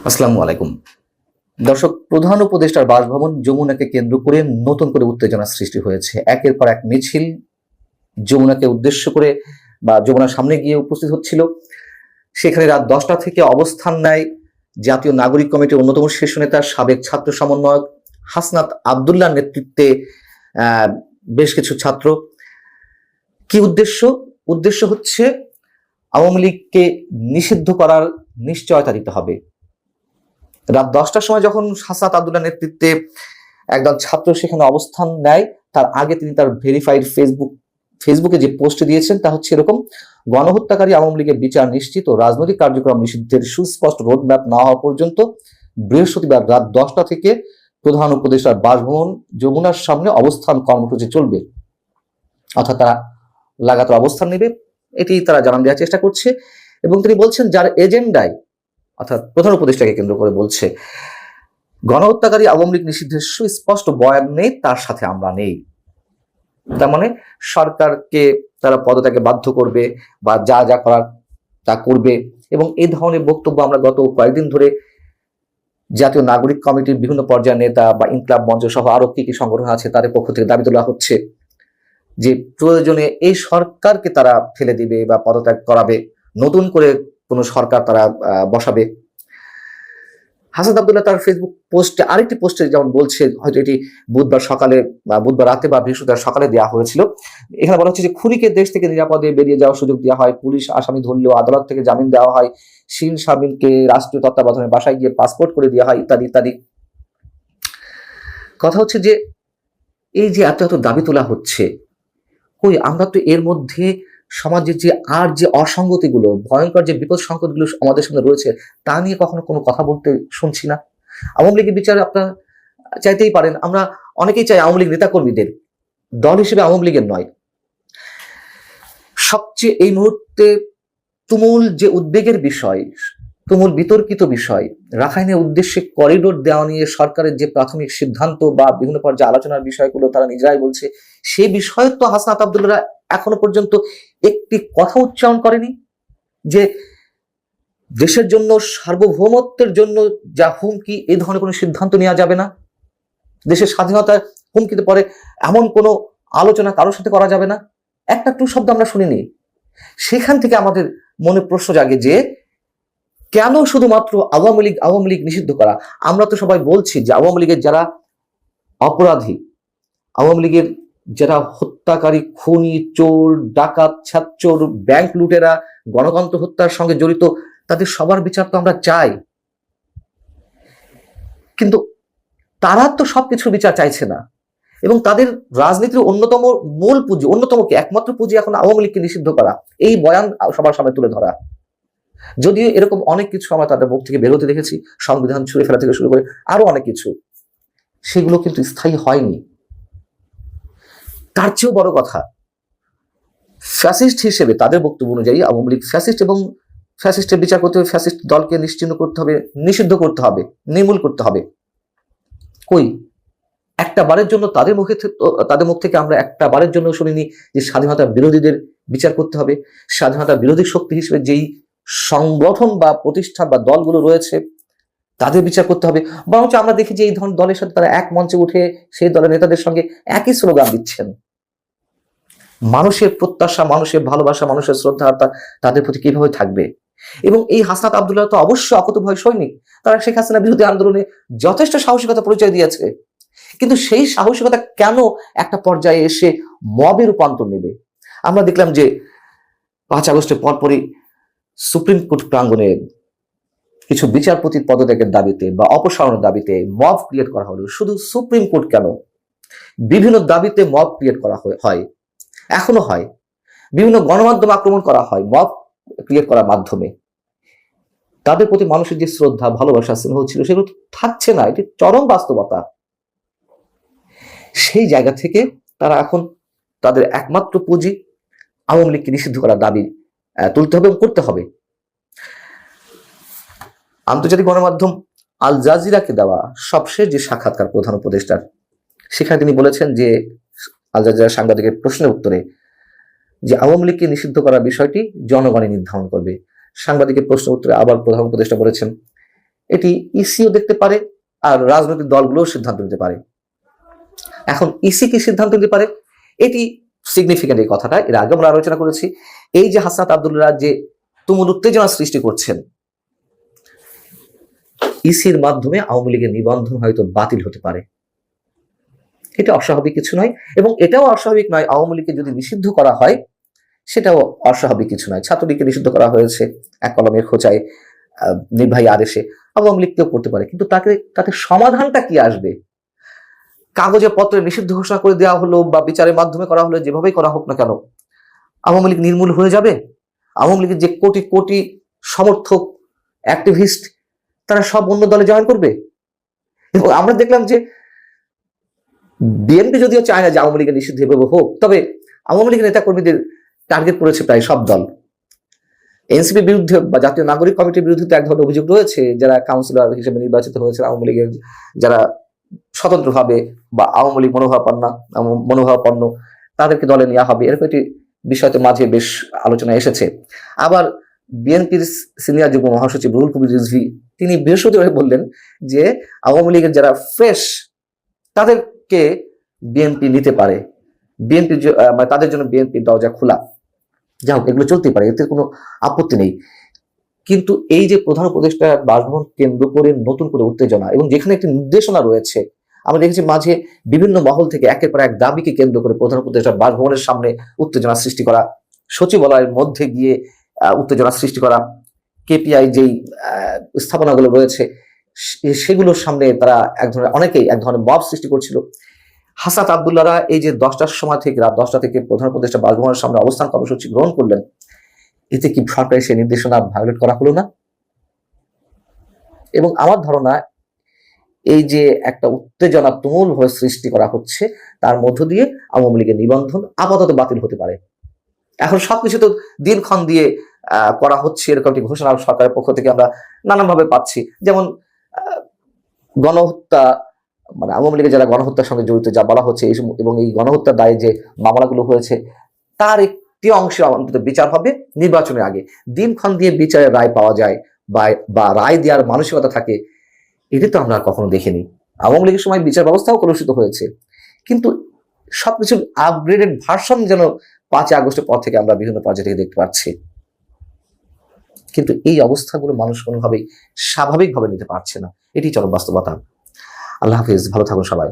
আসসালামু আলাইকুম দর্শক। প্রধান উপদেষ্টার বাসভবন যমুনাকে কেন্দ্র করে নতুন করে উত্তেজনা সৃষ্টি হয়েছে। একের পর এক মিছিল যমুনাকে উদ্দেশ্য করে বা যমুনার সামনে গিয়ে উপস্থিত হচ্ছিল। সেখানে রাত 10টা থেকে অবস্থান নেয় জাতীয় নাগরিক কমিটির অন্যতম শীর্ষ নেতা সাবেক ছাত্র সমন্বয়ক হাসনাত আব্দুল্লাহর নেতৃত্বে বেশ কিছু ছাত্র। কি উদ্দেশ্য? উদ্দেশ্য হচ্ছে আওয়ামী লীগকে নিষিদ্ধ করার নিশ্চয়তা দিতে হবে। রাত 10টার সময় যখন হাসনাত আব্দুল্লাহর নেতৃত্বে একদল ছাত্র সেখানে অবস্থান নেয়, তার আগে তিনি তার ভেরিফাইড ফেসবুকে যে পোস্ট দিয়েছেন তা হচ্ছে এরকম: গণহত্যাকারী আওয়ামী লীগের বিচার নিশ্চিত ও রাজনৈতিক কার্যক্রম নিষিদ্ধের সুস্পষ্ট রোডম্যাপ না হওয়া পর্যন্ত বৃহস্পতিবার রাত 10টা থেকে প্রধান উপদেষ্টার বাসভবন যমুনার সামনে অবস্থান কর্মসূচি চলবে। অর্থাৎ তারা লাগাতার অবস্থান নেবে, এটি তারা জানান দেওয়ার চেষ্টা করছে। এবং তিনি বলছেন, যার এজেন্ডায়, অর্থাৎ প্রধান উপদেষ্টাকে কেন্দ্র করে বলছে, গণহত্যাকারী আওয়ামী লীগ নিষিদ্ধের সুস্পষ্ট বয়ান নেই, তার সাথে আমরা নেই। তার মানে সরকারকে তারা পদত্যাগে বাধ্য করবে বা যা যা করার তা করবে। এবং এই ধরনের বক্তব্য আমরা গত কয়েকদিন ধরে জাতীয় নাগরিক কমিটির বিভিন্ন পর্যায়ের নেতা বা ইনকলাব মঞ্চ সহ আরো কি কি সংগঠন আছে তাদের পক্ষ থেকে দাবি তোলা হচ্ছে যে প্রয়োজনে এই সরকারকে তারা ফেলে দিবে বা পদত্যাগ করাবে, নতুন করে কোনো সরকার তারা বসাবে। হাসনাত আব্দুল্লাহ তার ফেসবুক পোস্টে আরেকটি পোস্টে যেমন বলছে, হয়তো এটি বুধবার সকালে বা বুধবার রাতে বা বৃহস্পতিবার সকালে দেওয়া হয়েছিল। এখানে বলা হচ্ছে যে খুনিকে দেশ থেকে নিরাপদে বেরিয়ে যাওয়ার সুযোগ দেওয়া হয়, পুলিশ আসামি ধরলেও আদালত থেকে জামিন দেওয়া হয়, শিন শামিনকে রাষ্ট্রীয় তত্ত্বাবধানে বাসায় গিয়ে পাসপোর্ট করে দেওয়া হয়, ইত্যাদি ইত্যাদি। কথা হচ্ছে যে এই যে এত এত দাবি তোলা হচ্ছে, কই আমরা তো এর মধ্যে সমাজের যে অসঙ্গতিগুলো, ভয়ঙ্কর যে বিপদ সংকটগুলো আমাদের সামনে রয়েছে তা নিয়ে কখনো কোনো কথা বলতে শুনছি না। আওয়ামী লীগের বিচারে আপনারা চাইতেই পারেন, আমরা অনেকেই চাই আওয়ামী লীগ নেতাকর্মীদের, দল হিসেবে আওয়ামী লীগের নয়। সবচেয়ে এই মুহূর্তে তুমুল যে উদ্বেগের বিষয়, তুমুল বিতর্কিত বিষয়, রাখাইনের উদ্দেশ্যে করিডোর দেওয়া নিয়ে সরকারের যে প্রাথমিক সিদ্ধান্ত বা বিভিন্ন পর্যায়ে আলোচনার বিষয়গুলো তারা নিজেরাই বলছে, সেই বিষয়ে তো হাসনাত আব্দুল্লাহ এখনো পর্যন্ত একটি কথা উচ্চারণ করেনি যে দেশের জন্য, সার্বভৌমত্বের জন্য যা হুমকি, এই ধরনের কোনো সিদ্ধান্ত নেওয়া যাবে না। দেশের স্বাধীনতার হুমকিতে পরে এমন কোনো আলোচনা কারোর সাথে করা যাবে না, একটা টু শব্দ আমরা শুনিনি। সেখান থেকে আমাদের মনে প্রশ্ন জাগে যে কেন শুধুমাত্র আওয়ামী লীগ নিষিদ্ধ করা? আমরা তো সবাই বলছি যে আওয়ামী লীগের যারা অপরাধী, আওয়ামী লীগের যারা হত্যাকারী, খুনি, চোর, ডাকাত, ছাত্র, ব্যাংক লুটেরা, গণতন্ত্র হত্যার সঙ্গে জড়িত, তাদের সবার বিচার তো আমরা চাই। কিন্তু তারা তো সবকিছুর বিচার চাইছে না। এবং তাদের রাজনীতির অন্যতম মূল পুঁজি, একমাত্র পুঁজি এখন আওয়ামী লীগকে নিষিদ্ধ করা, এই বয়ান সবার সামনে তুলে ধরা। যদিও এরকম অনেক কিছু আমরা তাদের মুখ থেকে বেরোতে দেখেছি, সংবিধান ছুঁড়ে ফেলা থেকে শুরু করে আরো অনেক কিছু, সেগুলো কিন্তু স্থায়ী হয়নি। তার চেয়েও বড় কথা, ফ্যাসিস্ট হিসেবে তাদের বক্তব্য অনুযায়ী আওয়ামী লীগ ফ্যাসিস্ট, এবং ফ্যাসিস্টের বিচার করতে হবে, ফ্যাসিস্ট দলকে নিশ্চিহ্ন করতে হবে, নিষিদ্ধ করতে হবে, নির্মূল করতে হবে। কই একটা বারের জন্য তাদের মুখ থেকে আমরা একটা বারের জন্য শুনিনি যে স্বাধীনতা বিরোধীদের বিচার করতে হবে, স্বাধীনতা বিরোধী শক্তি হিসেবে যেই সংগঠন বা প্রতিষ্ঠান বা দলগুলো রয়েছে তাদের বিচার করতে হবে। বরঞ্চ আমরা দেখি যে এই ধরনের দলের সাথে তারা এক মঞ্চে উঠে সেই দলের নেতাদের সঙ্গে একই স্লোগান দিচ্ছেন। মানুষের প্রত্যাশা, মানুষের ভালোবাসা, মানুষের শ্রদ্ধা তাদের প্রতি কিভাবে থাকবে? এবং এই হাসনাত আব্দুল্লাহ তো অবশ্যই অকুতোভয় সৈনিক, তারা শেখ হাসিনা বিরোধী আন্দোলনে যথেষ্ট সাহসিকতা পরিচয় দিয়েছে। কিন্তু সেই সাহসিকতা কেন একটা পর্যায়ে এসে মবে রূপান্তর নেবে? আমরা দেখলাম যে 5 আগস্টের পরপরই সুপ্রিম কোর্ট প্রাঙ্গণে কিছু বিচারপতির পদত্যাগের দাবিতে বা অপসারণের দাবিতে মব ক্রিয়েট করা হলো। শুধু সুপ্রিম কোর্ট কেন, বিভিন্ন দাবিতে মব ক্রিয়েট করা হয়, এখনো হয়। বিভিন্ন গণমাধ্যম আক্রমণ করা হয় মব ক্রিয়েট করার মাধ্যমে। তাদের প্রতি মানুষের যে শ্রদ্ধা, ভালোবাসা, স্নেহ ছিল সেগুলো থাকছে না, এটি চরম বাস্তবতা। সেই জায়গা থেকে তারা এখন তাদের একমাত্র পুঁজি আওয়ামী লীগকে নিষিদ্ধ করার দাবি তুলতে হবে এবং করতে হবে। আন্তর্জাতিক গণমাধ্যম আল জাজিরাকে দেওয়া সবশেষ যে সাক্ষাৎকার প্রধান উপদেষ্টার, সেখানে তিনি বলেছেন যে আল জাজিরা সাংবাদিকের প্রশ্নের উত্তরে যে আওয়ামী লীগকে নিষিদ্ধ করার বিষয়টি জনগণই নির্ধারণ করবে। সাংবাদিকের প্রশ্নের উত্তরে আবার প্রধান উপদেষ্টা বলেছেন, এটি ইসিও দেখতে পারে, আর রাজনৈতিক দলগুলোও সিদ্ধান্ত নিতে পারে। এখন ইসি কি সিদ্ধান্ত নিতে পারে, এটি সিগনিফিক্যান্ট। এই কথাটা এর আগে আমরা আলোচনা করেছি। এই যে হাসনাত আব্দুল্লাহ যে তুমুল উত্তেজনা সৃষ্টি করছেন, ইসির মাধ্যমে আওয়ামী লীগের নিবন্ধন হয়তো বাতিল হতে পারে। এটা অস্বাভাবিক কিছু নয়, এবং এটাও অস্বাভাবিক নয় আওয়ামী লীগকে যদি নিষিদ্ধ করা হয়, সেটাও অস্বাভাবিক কিছু নয়। ছাত্রলীগকে নিষিদ্ধ করা হয়েছে এক কলমের খোঁচায়, নির্বাহী আদেশে, আওয়ামী লীগকেও করতে পারে। কিন্তু তাতে সমাধানটা কি আসবে? কাগজে পত্রে নিষিদ্ধ ঘোষণা করে দেওয়া হলো বা বিচারের মাধ্যমে করা হলো, যেভাবেই করা হোক না কেন, আওয়ামী লীগ নির্মূল হয়ে যাবে? আওয়ামী লীগের যে কোটি কোটি সমর্থক, অ্যাক্টিভিস্ট, তারা সব অন্য দলে জয়েন করবে? এবং আমরা দেখলাম যে বিএনপি যদিও চায় না যে আওয়ামী লীগের নিষিদ্ধ এভাবে হোক, তবে আওয়ামী লীগের নেতা কর্মীদের টার্গেট করেছে প্রায় সব দল। এনসিপির বিরুদ্ধে বা জাতীয় নাগরিক কমিটির বিরুদ্ধে তো এক ধরনের অভিযোগ রয়েছে, যারা কাউন্সিলর হিসেবে নির্বাচিত হয়েছে আওয়ামী লীগের, যারা স্বতন্ত্রভাবে বা আওয়ামী লীগ মনোভাবাপন্ন, তাদেরকে দলে নেওয়া হবে, এরকম একটি বিষয়তে মাঝে বেশ আলোচনা এসেছে। আবার বিএনপির সিনিয়র যুগ্ম মহাসচিব রুহুল কবির রিজভী তিনি বৃহস্পতিবার বললেন যে আওয়ামী লীগের যারা ফ্রেশ তাদেরকে বিএনপি নিতে পারে, বিএনপি মানে তাদের জন্য বিএনপির দরজা খোলা। যা হোক, এগুলো চলতে পারে, এতে কোনো আপত্তি নেই। কিন্তু এই যে প্রধান উপদেষ্টা বাসভবন কেন্দ্র করে নতুন করে উত্তেজনা, এবং যেখানে একটি নির্দেশনা রয়েছে, আমরা দেখেছি মাঝে বিভিন্ন মহল থেকে একের পর এক দাবিকে কেন্দ্র করে প্রধান উপদেষ্টা বাসভবনের সামনে উত্তেজনা সৃষ্টি করা, সচিবালয়ের মধ্যে গিয়ে উত্তেজনা সৃষ্টি করা, কেপিআই যেই স্থাপনাগুলো রয়েছে সেগুলোর সামনে তারা অনেকেই এক ধরনের মব সৃষ্টি করছিল। হাসনাত আব্দুল্লাহরা এই যে 10টার সময় থেকে রাত 10টা থেকে প্রধান উপদেষ্টা বাসভবনের সামনে অবস্থান কর্মসূচি গ্রহণ করলেন, এতে কি সরকারের সেই নির্দেশনা ভায়োলেট করা হলো না? এবং আমার ধারণা এই যে একটা উত্তেজনা তুমুল হয়ে সৃষ্টি করা হচ্ছে, তার মধ্য দিয়ে আওয়ামী লীগের নিবন্ধন আপাতত বাতিল হতে পারে। এখন সবকিছু তো দিনক্ষণ দিয়ে করা হচ্ছে, এরকম একটি ঘোষণা সরকারের পক্ষ থেকে আমরা নানানভাবে পাচ্ছি। যেমন গণহত্যা, মানে আওয়ামী লীগের যারা গণহত্যার সঙ্গে জড়িত যা বলা হচ্ছে, এবং এই গণহত্যার দায়ে যে মামলাগুলো হয়েছে, তার একটি অংশে অন্তত বিচার হবে নির্বাচনের আগে। দিনক্ষণ দিয়ে বিচারের রায় পাওয়া যায় বা রায় দেওয়ার মানসিকতা থাকে, এটা তো আমরা কখনো দেখিনি। আওয়ামী লীগের সময় বিচার ব্যবস্থাও কলুষিত হয়েছে, কিন্তু সবকিছুর আপগ্রেডেড ভার্সন যেন 5 আগস্টের পর থেকে আমরা বিভিন্ন পর্যায়ে থেকে দেখতে পাচ্ছি। কিন্তু এই অবস্থাগুলো মানুষ কোনোভাবেই স্বাভাবিকভাবে নিতে পারছে না, এটি চরম বাস্তবতা। আল্লাহ হাফিজ, ভালো থাকুন সবাই।